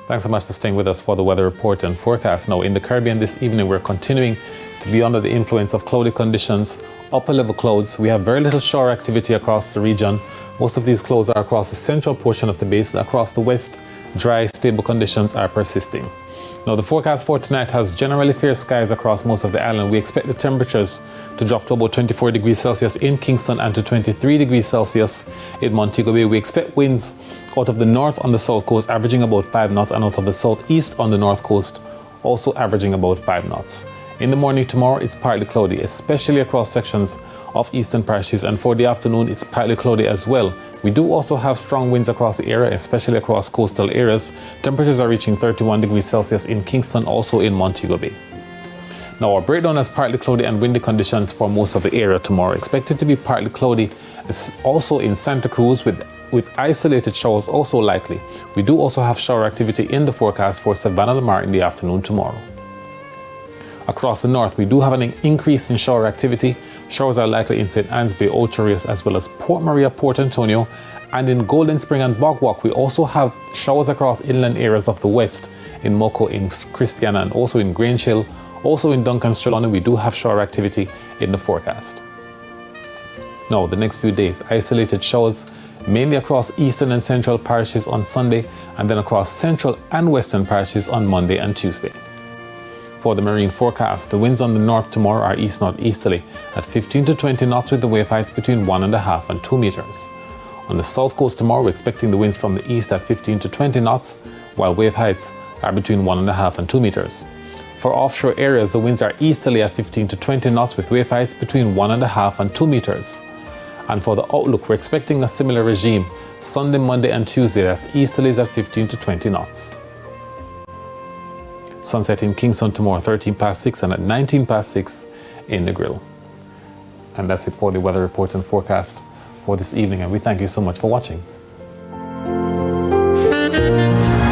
Thanks so much for staying with us for the weather report and forecast. Now, in the Caribbean this evening, we're continuing to be under the influence of cloudy conditions, upper level clouds. We have very little shower activity across the region. Most of these clouds are across the central portion of the basin. Across the west, dry, stable conditions are persisting. Now, the forecast for tonight has generally fair skies across most of the island. We expect the temperatures to drop to about 24 degrees Celsius in Kingston and to 23 degrees Celsius in Montego Bay. We expect winds out of the north on the south coast averaging about 5 knots and out of the southeast on the north coast also averaging about 5 knots. In the morning tomorrow, it's partly cloudy, especially across sections of eastern parishes, and for the afternoon, it's partly cloudy as well. We do also have strong winds across the area, especially across coastal areas. Temperatures are reaching 31 degrees Celsius in Kingston, also in Montego Bay. Now, our breakdown has partly cloudy and windy conditions for most of the area tomorrow. Expected to be partly cloudy also in Santa Cruz with isolated showers also likely. We do also have shower activity in the forecast for Savannah Lamar in the afternoon tomorrow. Across the north, we do have an increase in shower activity. Showers are likely in St. Anne's Bay, Ocho Rios, as well as Port Maria, Port Antonio, and in Golden Spring and Bogwalk. We also have showers across inland areas of the west, in Moco, in Christiana, and also in Grange Hill. Also in Duncan's Trelawney, we do have shower activity in the forecast. Now, the next few days, isolated showers mainly across eastern and central parishes on Sunday, and then across central and western parishes on Monday and Tuesday. For the marine forecast, the winds on the north tomorrow are east-northeasterly at 15 to 20 knots with the wave heights between 1.5 and 2 meters. On the south coast tomorrow, we're expecting the winds from the east at 15 to 20 knots, while wave heights are between 1.5 and 2 meters. For offshore areas, the winds are easterly at 15 to 20 knots with wave heights between 1.5 and 2 meters. And for the outlook, we're expecting a similar regime Sunday, Monday, and Tuesday. That's easterlies at 15 to 20 knots. Sunset in Kingston tomorrow, 13 past 6, and at 19 past 6 in the Grill. And that's it for the weather report and forecast for this evening. And we thank you so much for watching.